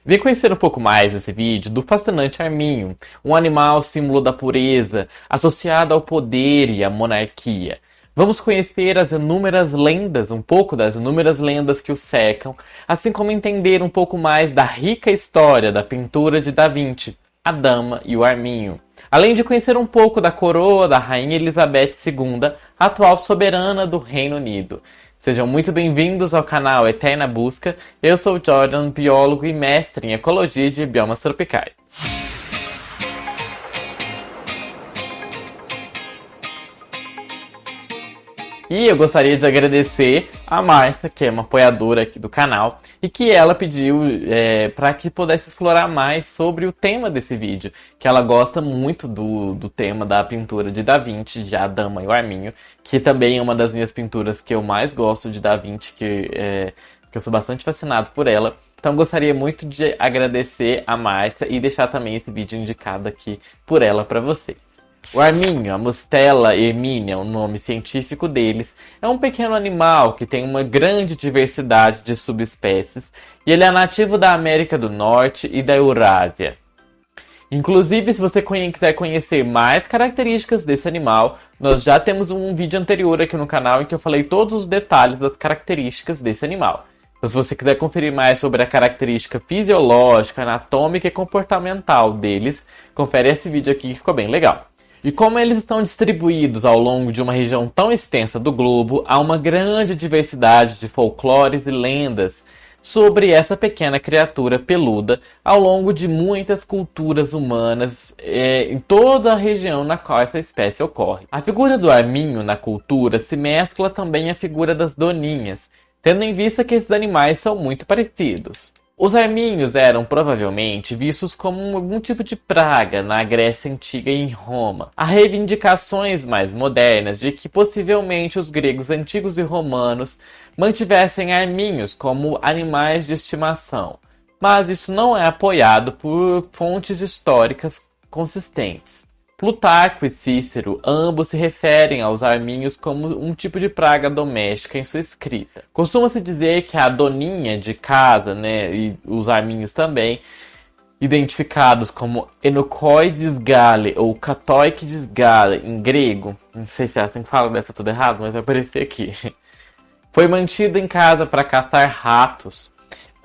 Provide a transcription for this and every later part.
Vem conhecer um pouco mais nesse vídeo do fascinante arminho, um animal símbolo da pureza, associado ao poder e à monarquia. Vamos conhecer as inúmeras lendas, um pouco das inúmeras lendas que o cercam, assim como entender um pouco mais da rica história da pintura de Da Vinci, a Dama e o Arminho. Além de conhecer um pouco da coroa da Rainha Elizabeth II, atual soberana do Reino Unido. Sejam muito bem-vindos ao canal Eterna Busca. Eu sou o Jordan, biólogo e mestre em Ecologia de Biomas Tropicais. E eu gostaria de agradecer a Márcia, que é uma apoiadora aqui do canal, e que ela pediu para que pudesse explorar mais sobre o tema desse vídeo, que ela gosta muito do tema da pintura de Da Vinci, de A Dama e o Arminho, que também é uma das minhas pinturas que eu mais gosto de Da Vinci, que eu sou bastante fascinado por ela. Então gostaria muito de agradecer a Márcia e deixar também esse vídeo indicado aqui por ela para vocês. O arminho, a Mustela herminia, o nome científico deles, é um pequeno animal que tem uma grande diversidade de subespécies e ele é nativo da América do Norte e da Eurásia. Inclusive, se você quiser conhecer mais características desse animal, nós já temos um vídeo anterior aqui no canal em que eu falei todos os detalhes das características desse animal. Então, se você quiser conferir mais sobre a característica fisiológica, anatômica e comportamental deles, confere esse vídeo aqui que ficou bem legal. E como eles estão distribuídos ao longo de uma região tão extensa do globo, há uma grande diversidade de folclores e lendas sobre essa pequena criatura peluda ao longo de muitas culturas humanas em toda a região na qual essa espécie ocorre. A figura do arminho na cultura se mescla também à figura das doninhas, tendo em vista que esses animais são muito parecidos. Os arminhos eram provavelmente vistos como algum tipo de praga na Grécia Antiga e em Roma. Há reivindicações mais modernas de que possivelmente os gregos antigos e romanos mantivessem arminhos como animais de estimação, mas isso não é apoiado por fontes históricas consistentes. Plutarco e Cícero ambos se referem aos arminhos como um tipo de praga doméstica em sua escrita. Costuma-se dizer que a doninha de casa, e os arminhos também, identificados como Enochoides gale ou Catoides gale em grego, não sei se é assim que fala, deve estar tudo errado, mas vai aparecer aqui, foi mantido em casa para caçar ratos,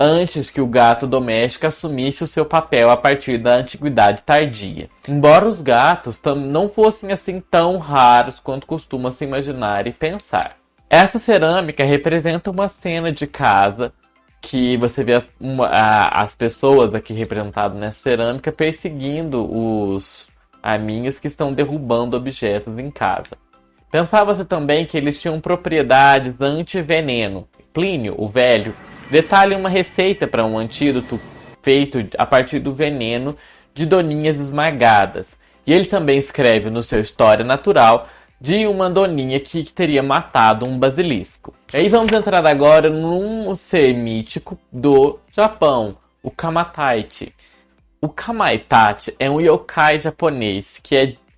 antes que o gato doméstico assumisse o seu papel a partir da antiguidade tardia. Embora os gatos não fossem assim tão raros quanto costuma-se imaginar e pensar. Essa cerâmica representa uma cena de casa que você vê as pessoas aqui representadas nessa cerâmica perseguindo os arminhos que estão derrubando objetos em casa. Pensava-se também que eles tinham propriedades anti-veneno. Plínio, o Velho, detalha uma receita para um antídoto feito a partir do veneno de doninhas esmagadas. E ele também escreve no seu História Natural de uma doninha que teria matado um basilisco. E aí vamos entrar agora num ser mítico do Japão, o Kamaitachi. O Kamaitachi é um yokai japonês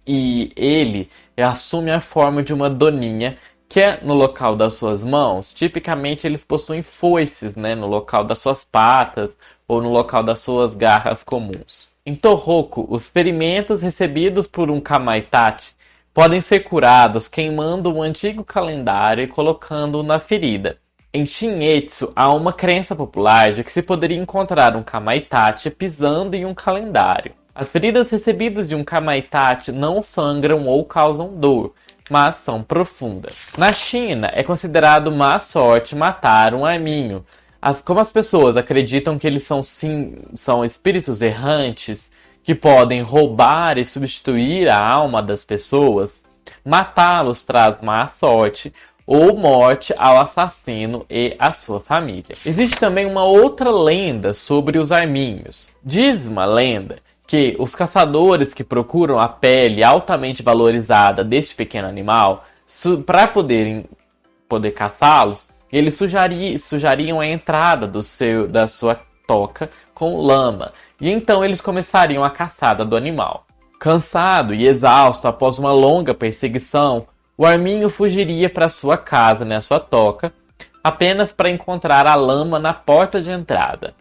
e ele assume a forma de uma doninha que é no local das suas mãos. Tipicamente eles possuem foices, no local das suas patas ou no local das suas garras comuns. Em Tohoku, os ferimentos recebidos por um Kamaitachi podem ser curados queimando um antigo calendário e colocando-o na ferida. Em Shinetsu, há uma crença popular de que se poderia encontrar um Kamaitachi pisando em um calendário. As feridas recebidas de um Kamaitachi não sangram ou causam dor, mas são profundas. Na China, é considerado má sorte matar um arminho. Como as pessoas acreditam que eles são espíritos errantes que podem roubar e substituir a alma das pessoas, matá-los traz má sorte ou morte ao assassino e à sua família. Existe também uma outra lenda sobre os arminhos. Diz uma lenda que os caçadores que procuram a pele altamente valorizada deste pequeno animal, para poder caçá-los, eles sujariam a entrada da sua toca com lama, e então eles começariam a caçada do animal. Cansado e exausto após uma longa perseguição, o arminho fugiria para sua casa, sua toca, apenas para encontrar a lama na porta de entrada.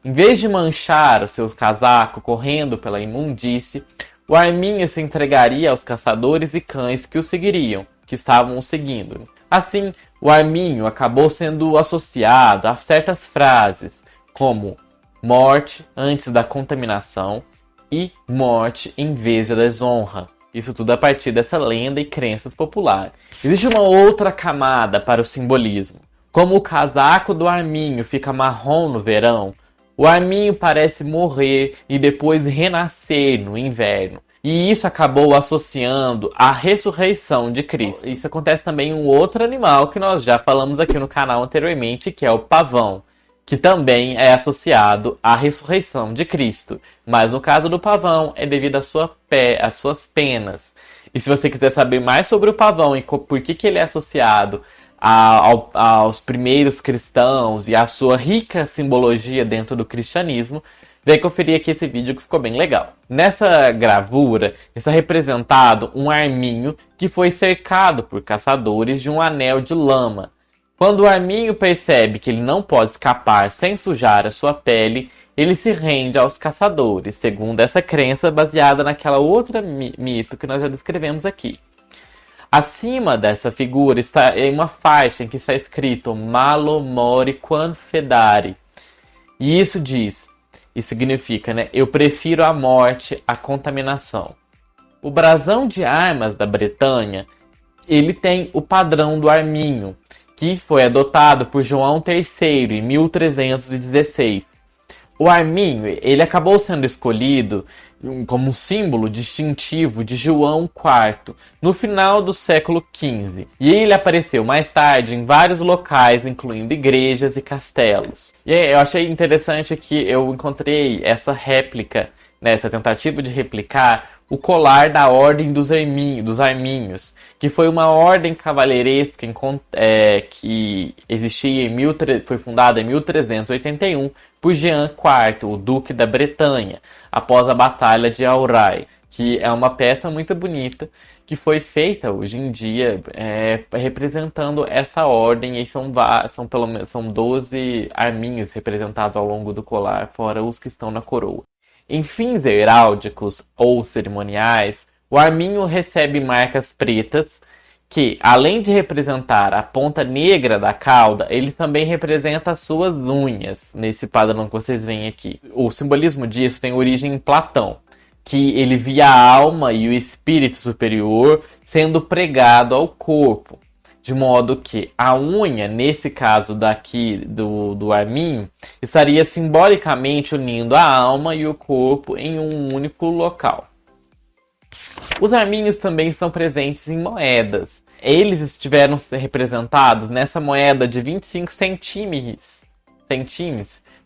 Em vez de manchar o seu casaco correndo pela imundície, o Arminho se entregaria aos caçadores e cães que o seguiriam, que estavam o seguindo. Assim, o Arminho acabou sendo associado a certas frases, como morte antes da contaminação e morte em vez de desonra. Isso tudo a partir dessa lenda e crenças populares. Existe uma outra camada para o simbolismo. Como o casaco do Arminho fica marrom no verão, o Arminho parece morrer e depois renascer no inverno. E isso acabou associando à ressurreição de Cristo. Isso acontece também em um outro animal que nós já falamos aqui no canal anteriormente, que é o pavão, que também é associado à ressurreição de Cristo. Mas no caso do pavão, é devido às suas penas. E se você quiser saber mais sobre o pavão e por que ele é associado aos primeiros cristãos e à sua rica simbologia dentro do cristianismo, vem conferir aqui esse vídeo que ficou bem legal. Nessa gravura está representado um arminho que foi cercado por caçadores de um anel de lama. Quando o arminho percebe que ele não pode escapar sem sujar a sua pele, ele se rende aos caçadores, segundo essa crença baseada naquela outra mito que nós já descrevemos aqui. Acima dessa figura está uma faixa em que está escrito Malo mori quam fedari. E isso significa, eu prefiro a morte à contaminação. O brasão de armas da Bretanha, ele tem o padrão do arminho, que foi adotado por João III em 1316. O arminho, ele acabou sendo escolhido como um símbolo distintivo de João IV no final do século XV. E ele apareceu mais tarde em vários locais, incluindo igrejas e castelos. E eu achei interessante que eu encontrei essa réplica, essa tentativa de replicar o colar da Ordem dos Arminhos, que foi uma ordem cavaleiresca que existia foi fundada em 1381 por Jean IV, o Duque da Bretanha, após a Batalha de Auray, que é uma peça muito bonita que foi feita hoje em dia representando essa ordem, e são 12 arminhos representados ao longo do colar, fora os que estão na coroa. Em fins heráldicos ou cerimoniais, o arminho recebe marcas pretas que, além de representar a ponta negra da cauda, ele também representa as suas unhas, nesse padrão que vocês veem aqui. O simbolismo disso tem origem em Platão, que ele via a alma e o espírito superior sendo pregado ao corpo. De modo que a unha, nesse caso daqui do arminho, estaria simbolicamente unindo a alma e o corpo em um único local. Os arminhos também estão presentes em moedas. Eles estiveram representados nessa moeda de 25 centímetros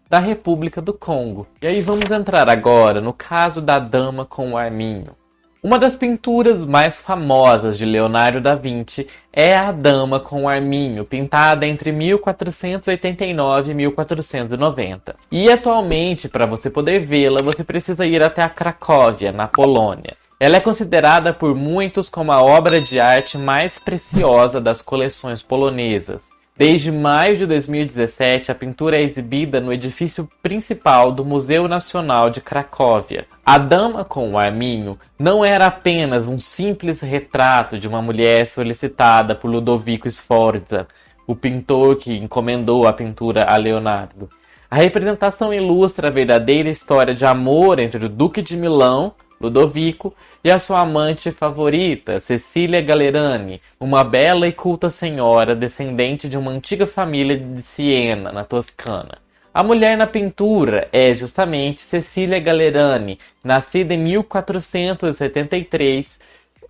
da República do Congo. E aí vamos entrar agora no caso da dama com o arminho. Uma das pinturas mais famosas de Leonardo da Vinci é a Dama com o Arminho, pintada entre 1489 e 1490. E atualmente, para você poder vê-la, você precisa ir até a Cracóvia, na Polônia. Ela é considerada por muitos como a obra de arte mais preciosa das coleções polonesas. Desde maio de 2017, a pintura é exibida no edifício principal do Museu Nacional de Cracóvia. A Dama com o Arminho não era apenas um simples retrato de uma mulher solicitada por Ludovico Sforza, o pintor que encomendou a pintura a Leonardo. A representação ilustra a verdadeira história de amor entre o Duque de Milão, Ludovico, e a sua amante favorita, Cecília Gallerani, uma bela e culta senhora descendente de uma antiga família de Siena, na Toscana. A mulher na pintura é justamente Cecília Gallerani, nascida em 1473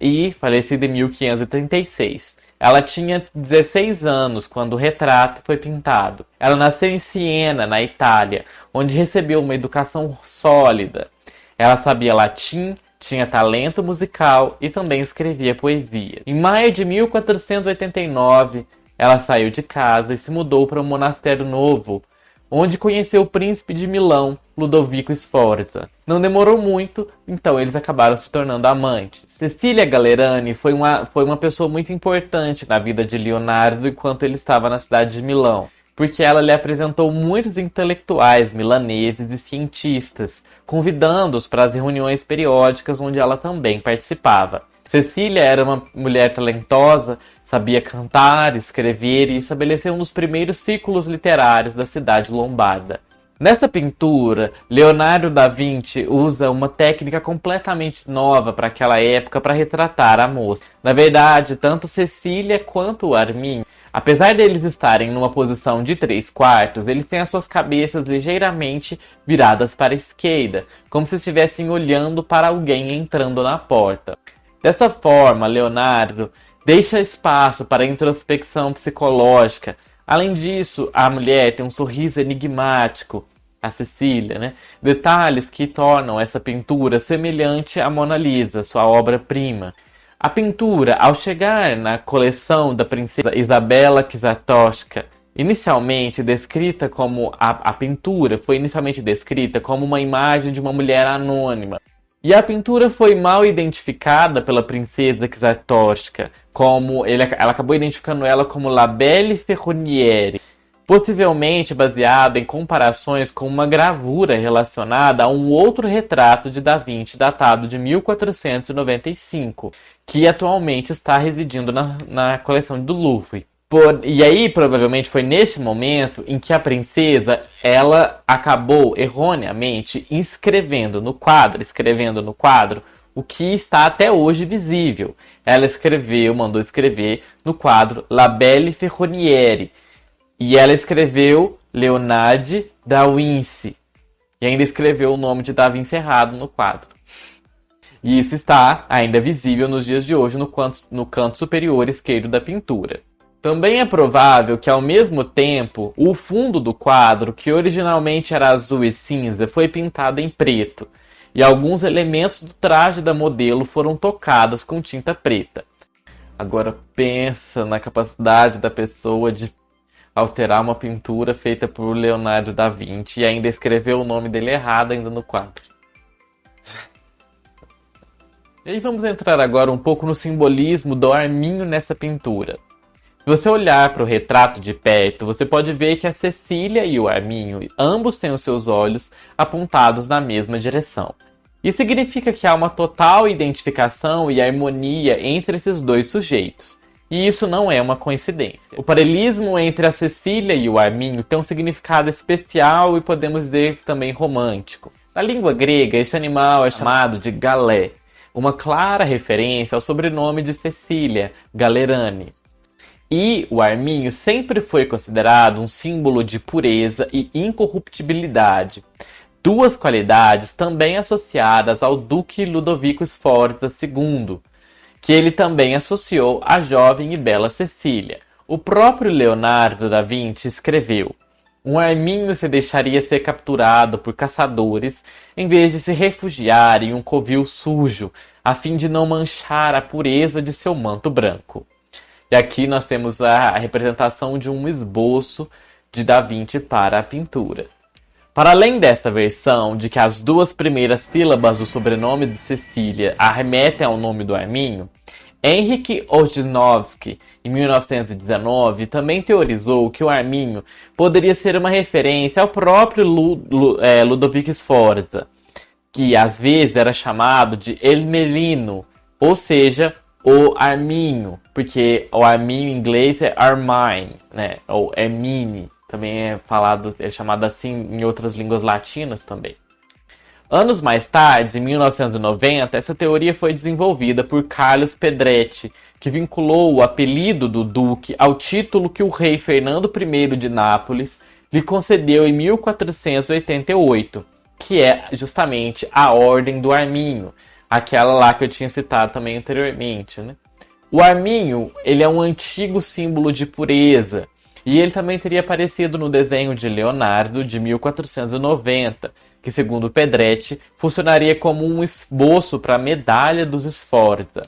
e falecida em 1536. Ela tinha 16 anos quando o retrato foi pintado. Ela nasceu em Siena, na Itália, onde recebeu uma educação sólida. Ela sabia latim, tinha talento musical e também escrevia poesia. Em maio de 1489, ela saiu de casa e se mudou para um monastério novo, onde conheceu o príncipe de Milão, Ludovico Sforza. Não demorou muito, então eles acabaram se tornando amantes. Cecília Gallerani foi uma pessoa muito importante na vida de Leonardo enquanto ele estava na cidade de Milão, porque ela lhe apresentou muitos intelectuais milaneses e cientistas, convidando-os para as reuniões periódicas onde ela também participava. Cecília era uma mulher talentosa, sabia cantar, escrever e estabeleceu um dos primeiros círculos literários da cidade lombarda. Nessa pintura, Leonardo da Vinci usa uma técnica completamente nova para aquela época para retratar a moça. Na verdade, tanto Cecília quanto o Arminho, apesar deles estarem numa posição de 3/4, eles têm as suas cabeças ligeiramente viradas para a esquerda, como se estivessem olhando para alguém entrando na porta. Dessa forma, Leonardo deixa espaço para a introspecção psicológica. Além disso, a mulher tem um sorriso enigmático, a Cecília, né? Detalhes que tornam essa pintura semelhante à Mona Lisa, sua obra-prima. A pintura, ao chegar na coleção da princesa Isabela Czartoryska, a pintura foi inicialmente descrita como uma imagem de uma mulher anônima. E a pintura foi mal identificada pela princesa Czartoryska, ela acabou identificando ela como La Belle Ferronniere, possivelmente baseada em comparações com uma gravura relacionada a um outro retrato de Da Vinci datado de 1495, que atualmente está residindo na coleção do Louvre. E aí, provavelmente, foi nesse momento em que a princesa, ela acabou erroneamente escrevendo no quadro, o que está até hoje visível. Ela mandou escrever no quadro La Belle Ferronniere. E ela escreveu Leonardo da Vinci. E ainda escreveu o nome de Da Vinci errado no quadro. E isso está ainda visível nos dias de hoje no canto superior esquerdo da pintura. Também é provável que, ao mesmo tempo, o fundo do quadro, que originalmente era azul e cinza, foi pintado em preto, e alguns elementos do traje da modelo foram tocados com tinta preta. Agora pensa na capacidade da pessoa de alterar uma pintura feita por Leonardo da Vinci e ainda escrever o nome dele errado ainda no quadro. E aí vamos entrar agora um pouco no simbolismo do Arminho nessa pintura. Se você olhar para o retrato de perto, você pode ver que a Cecília e o Arminho, ambos têm os seus olhos apontados na mesma direção. Isso significa que há uma total identificação e harmonia entre esses dois sujeitos. E isso não é uma coincidência. O paralelismo entre a Cecília e o Arminho tem um significado especial e podemos dizer também romântico. Na língua grega, esse animal é chamado de galé, uma clara referência ao sobrenome de Cecília, Galerani. E o arminho sempre foi considerado um símbolo de pureza e incorruptibilidade, duas qualidades também associadas ao Duque Ludovico Sforza II, que ele também associou à jovem e bela Cecília. O próprio Leonardo da Vinci escreveu: um arminho se deixaria ser capturado por caçadores em vez de se refugiar em um covil sujo, a fim de não manchar a pureza de seu manto branco. E aqui nós temos a representação de um esboço de Da Vinci para a pintura. Para além desta versão de que as duas primeiras sílabas do sobrenome de Cecília arremetem ao nome do arminho, Henryk Orzechowski, em 1919, também teorizou que o arminho poderia ser uma referência ao próprio Ludovico Sforza, que às vezes era chamado de El Melino, ou seja, o arminho, porque o arminho em inglês é Armine, né? Ou Hermine, também é chamado assim em outras línguas latinas também. Anos mais tarde, em 1990, essa teoria foi desenvolvida por Carlos Pedretti, que vinculou o apelido do duque ao título que o rei Fernando I de Nápoles lhe concedeu em 1488, que é justamente a Ordem do Arminho, aquela lá que eu tinha citado também anteriormente, né? O arminho, ele é um antigo símbolo de pureza, e ele também teria aparecido no desenho de Leonardo de 1490, que segundo Pedretti, funcionaria como um esboço para a medalha dos Sforza.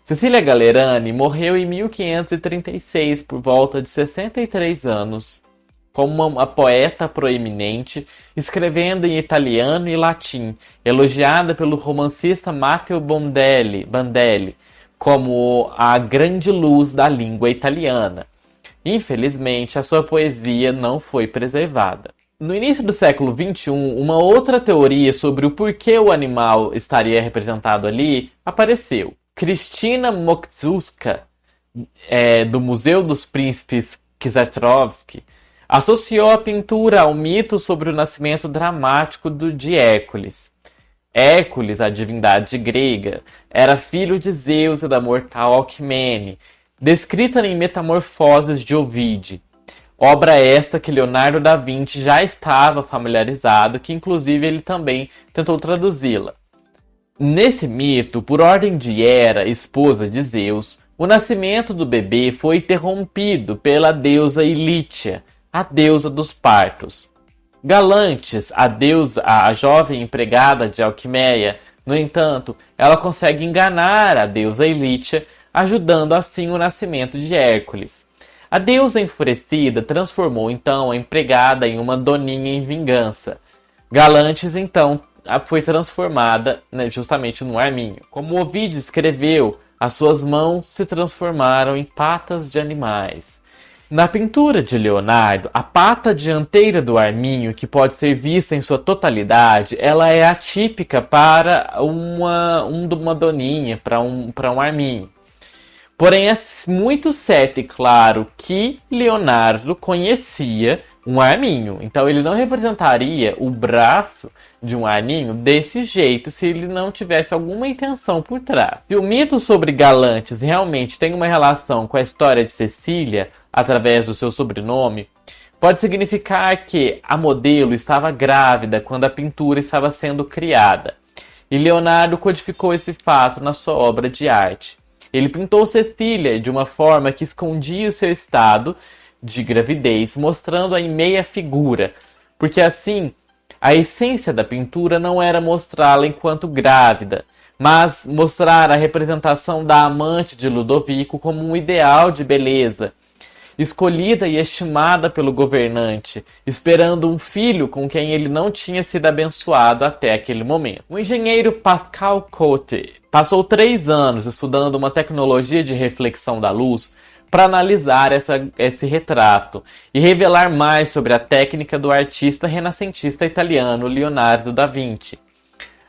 Cecília Galerani morreu em 1536, por volta de 63 anos, como uma poeta proeminente, escrevendo em italiano e latim, elogiada pelo romancista Matteo Bandelli como a grande luz da língua italiana. Infelizmente, a sua poesia não foi preservada. No início do século XXI, uma outra teoria sobre o porquê o animal estaria representado ali apareceu. Krystyna Mokczewska, do Museu dos Príncipes Książkowski, associou a pintura ao mito sobre o nascimento dramático de Hércules. Hércules, a divindade grega, era filho de Zeus e da mortal Alcmene, descrita em Metamorfoses de Ovídio. Obra esta que Leonardo da Vinci já estava familiarizado, que inclusive ele também tentou traduzi-la. Nesse mito, por ordem de Hera, esposa de Zeus, o nascimento do bebê foi interrompido pela deusa Ilítia, a deusa dos partos. Galantes, a jovem empregada de Alquimeia, no entanto, ela consegue enganar a deusa Ilítia, ajudando assim o nascimento de Hércules. A deusa enfurecida transformou então a empregada em uma doninha em vingança. Galantes então foi transformada, justamente no arminho. Como Ovídio escreveu, as suas mãos se transformaram em patas de animais. Na pintura de Leonardo, a pata dianteira do arminho, que pode ser vista em sua totalidade, ela é atípica para uma doninha, para um arminho. Porém, é muito certo e claro que Leonardo conhecia um arminho. Então, ele não representaria o braço de um arminho desse jeito se ele não tivesse alguma intenção por trás. Se o mito sobre Galantes realmente tem uma relação com a história de Cecília, através do seu sobrenome, pode significar que a modelo estava grávida quando a pintura estava sendo criada. E Leonardo codificou esse fato na sua obra de arte. Ele pintou Cecília de uma forma que escondia o seu estado de gravidez, mostrando-a em meia figura, porque assim, a essência da pintura não era mostrá-la enquanto grávida, mas mostrar a representação da amante de Ludovico como um ideal de beleza, escolhida e estimada pelo governante, esperando um filho com quem ele não tinha sido abençoado até aquele momento. O engenheiro Pascal Cotte passou 3 anos estudando uma tecnologia de reflexão da luz para analisar esse retrato e revelar mais sobre a técnica do artista renascentista italiano Leonardo da Vinci.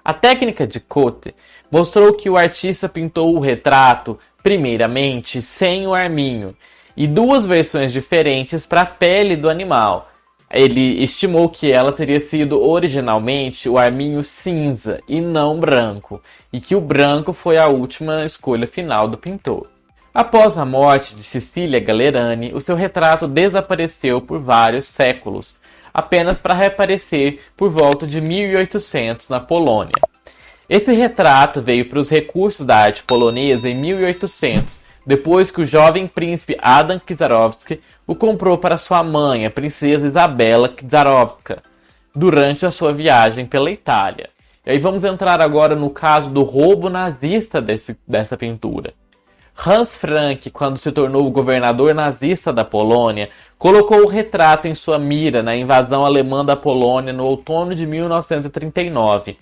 A técnica de Cotte mostrou que o artista pintou o retrato, primeiramente, sem o arminho, e 2 versões diferentes para a pele do animal. Ele estimou que ela teria sido originalmente o arminho cinza e não branco, e que o branco foi a última escolha final do pintor. Após a morte de Cecília Gallerani, o seu retrato desapareceu por vários séculos, apenas para reaparecer por volta de 1800 na Polônia. Esse retrato veio para os recursos da arte polonesa em 1800, depois que o jovem príncipe Adam Kiszarowski o comprou para sua mãe, a princesa Isabela Kiszarowska, durante a sua viagem pela Itália. E aí vamos entrar agora no caso do roubo nazista dessa pintura. Hans Frank, quando se tornou o governador nazista da Polônia, colocou o retrato em sua mira na invasão alemã da Polônia no outono de 1939.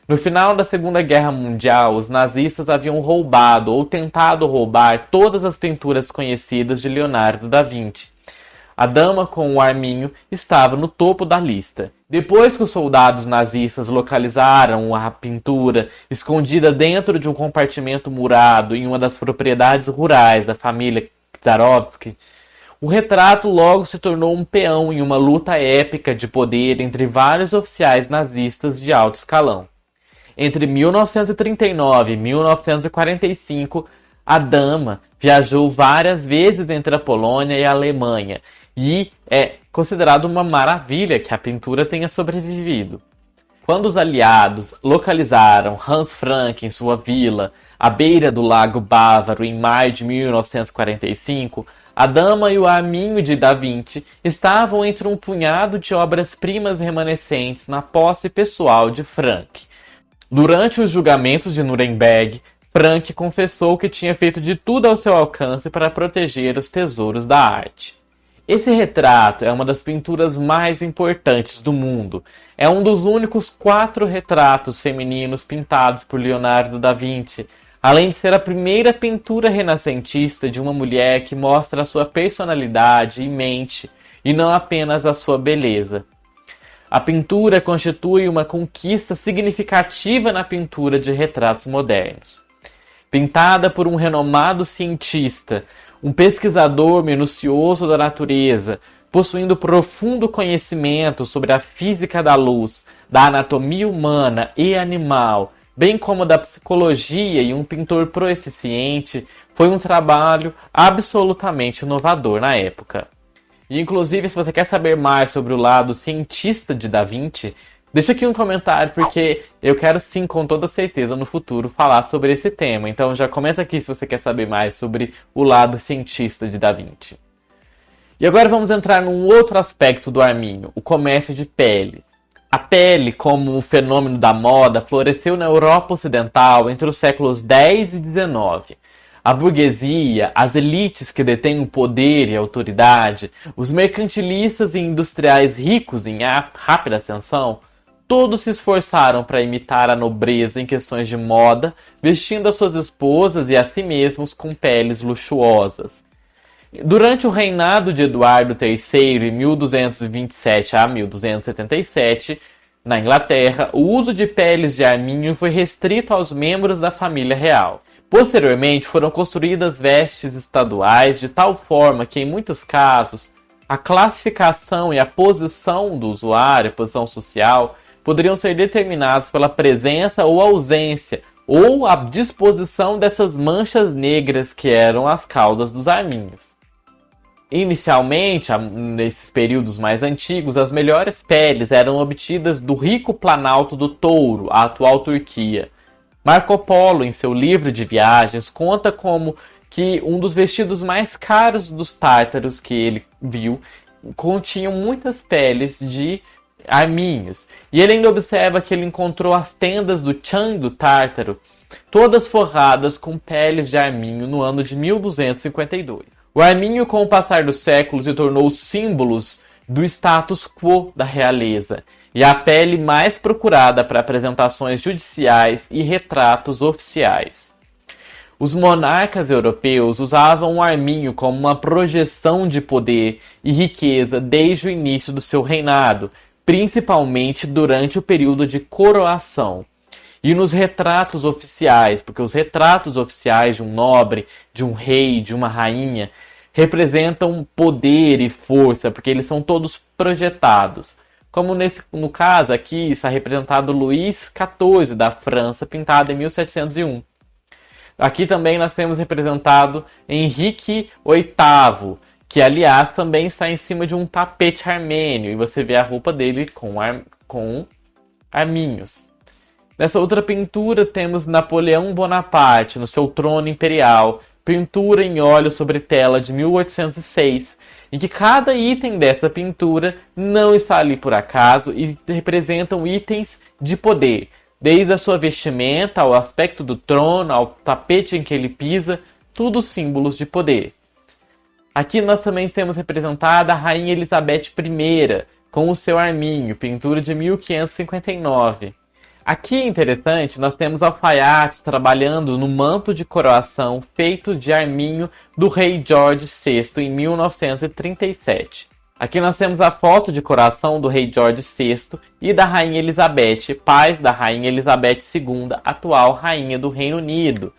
No final da Segunda Guerra Mundial, os nazistas haviam roubado ou tentado roubar todas as pinturas conhecidas de Leonardo da Vinci. A dama com o arminho estava no topo da lista. Depois que os soldados nazistas localizaram a pintura escondida dentro de um compartimento murado em uma das propriedades rurais da família Kiszarowski, o retrato logo se tornou um peão em uma luta épica de poder entre vários oficiais nazistas de alto escalão. Entre 1939 e 1945, a dama viajou várias vezes entre a Polônia e a Alemanha, e é considerado uma maravilha que a pintura tenha sobrevivido. Quando os aliados localizaram Hans Frank em sua vila, à beira do Lago Bávaro, em maio de 1945, a dama e o arminho de Da Vinci estavam entre um punhado de obras-primas remanescentes na posse pessoal de Frank. Durante os julgamentos de Nuremberg, Frank confessou que tinha feito de tudo ao seu alcance para proteger os tesouros da arte. Esse retrato é uma das pinturas mais importantes do mundo. É um dos únicos 4 retratos femininos pintados por Leonardo da Vinci, além de ser a primeira pintura renascentista de uma mulher que mostra a sua personalidade e mente, e não apenas a sua beleza. A pintura constitui uma conquista significativa na pintura de retratos modernos. Pintada por um renomado cientista, um pesquisador minucioso da natureza, possuindo profundo conhecimento sobre a física da luz, da anatomia humana e animal, bem como da psicologia, e um pintor proeficiente, foi um trabalho absolutamente inovador na época. E inclusive, se você quer saber mais sobre o lado cientista de Da Vinci, deixa aqui um comentário, porque eu quero sim, com toda certeza, no futuro, falar sobre esse tema. Então já comenta aqui se você quer saber mais sobre o lado cientista de Da Vinci. E agora vamos entrar num outro aspecto do arminho, o comércio de peles. A pele, como um fenômeno da moda, floresceu na Europa Ocidental entre os séculos X e XIX. A burguesia, as elites que detêm o poder e a autoridade, os mercantilistas e industriais ricos em rápida ascensão, todos se esforçaram para imitar a nobreza em questões de moda, vestindo as suas esposas e a si mesmos com peles luxuosas. Durante o reinado de Eduardo III, em 1227 a 1277, na Inglaterra, o uso de peles de arminho foi restrito aos membros da família real. Posteriormente, foram construídas vestes estaduais de tal forma que, em muitos casos, a classificação e a posição do usuário, a posição social, poderiam ser determinados pela presença ou ausência, ou a disposição dessas manchas negras que eram as caudas dos arminhos. Inicialmente, nesses períodos mais antigos, as melhores peles eram obtidas do rico planalto do Touro, a atual Turquia. Marco Polo, em seu livro de viagens, conta como que um dos vestidos mais caros dos tártaros que ele viu continham muitas peles de arminhos. E ele ainda observa que ele encontrou as tendas do Chan do Tártaro, todas forradas com peles de arminho no ano de 1252. O arminho, com o passar dos séculos, se tornou símbolos do status quo da realeza e a pele mais procurada para apresentações judiciais e retratos oficiais. Os monarcas europeus usavam o arminho como uma projeção de poder e riqueza desde o início do seu reinado, principalmente durante o período de coroação. E nos retratos oficiais, porque os retratos oficiais de um nobre, de um rei, de uma rainha, representam poder e força, porque eles são todos projetados. Como no caso aqui está representado Luís XIV da França, pintado em 1701. Aqui também nós temos representado Henrique VIII, que aliás também está em cima de um tapete armênio, e você vê a roupa dele com arminhos. Nessa outra pintura temos Napoleão Bonaparte no seu trono imperial, pintura em óleo sobre tela de 1806, em que cada item dessa pintura não está ali por acaso e representam itens de poder, desde a sua vestimenta, ao aspecto do trono, ao tapete em que ele pisa, tudo símbolos de poder. Aqui nós também temos representada a Rainha Elizabeth I, com o seu arminho, pintura de 1559. Aqui é interessante, nós temos alfaiates trabalhando no manto de coroação feito de arminho do rei George VI em 1937. Aqui nós temos a foto de coroação do rei George VI e da Rainha Elizabeth, pais da Rainha Elizabeth II, atual Rainha do Reino Unido,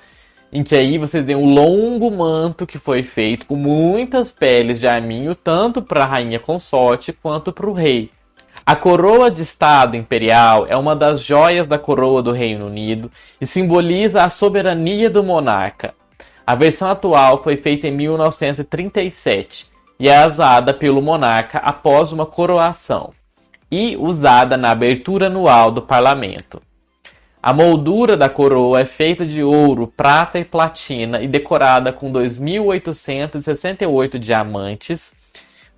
em que aí vocês veem um longo manto que foi feito com muitas peles de arminho, tanto para a rainha consorte quanto para o rei. A coroa de Estado Imperial é uma das joias da coroa do Reino Unido e simboliza a soberania do monarca. A versão atual foi feita em 1937 e é usada pelo monarca após uma coroação e usada na abertura anual do parlamento. A moldura da coroa é feita de ouro, prata e platina e decorada com 2.868 diamantes,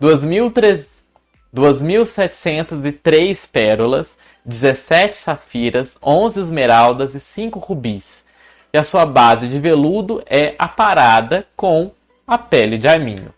2.703 pérolas, 17 safiras, 11 esmeraldas e 5 rubis. E a sua base de veludo é aparada com a pele de arminho.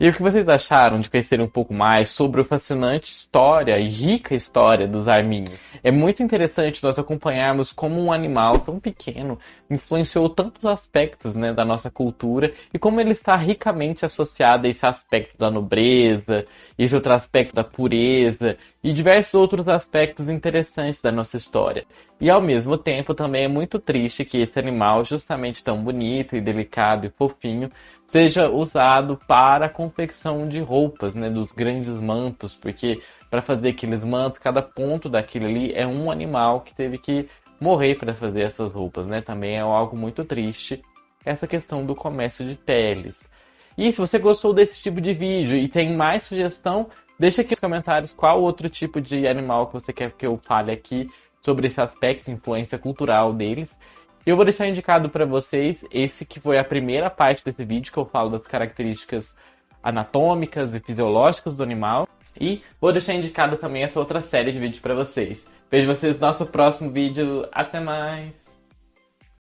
E o que vocês acharam de conhecer um pouco mais sobre a fascinante história e rica história dos arminhos? É muito interessante nós acompanharmos como um animal tão pequeno influenciou tantos aspectos, né, da nossa cultura e como ele está ricamente associado a esse aspecto da nobreza, esse outro aspecto da pureza e diversos outros aspectos interessantes da nossa história. E ao mesmo tempo também é muito triste que esse animal, justamente tão bonito e delicado e fofinho, seja usado para a confecção de roupas, né, dos grandes mantos, porque para fazer aqueles mantos, cada ponto daquilo ali é um animal que teve que morrer para fazer essas roupas, né? Também é algo muito triste essa questão do comércio de peles. E se você gostou desse tipo de vídeo e tem mais sugestão, deixa aqui nos comentários qual outro tipo de animal que você quer que eu fale aqui sobre esse aspecto, influência cultural deles. Eu vou deixar indicado para vocês esse que foi a primeira parte desse vídeo, que eu falo das características anatômicas e fisiológicas do animal. E vou deixar indicado também essa outra série de vídeos para vocês. Vejo vocês no nosso próximo vídeo. Até mais!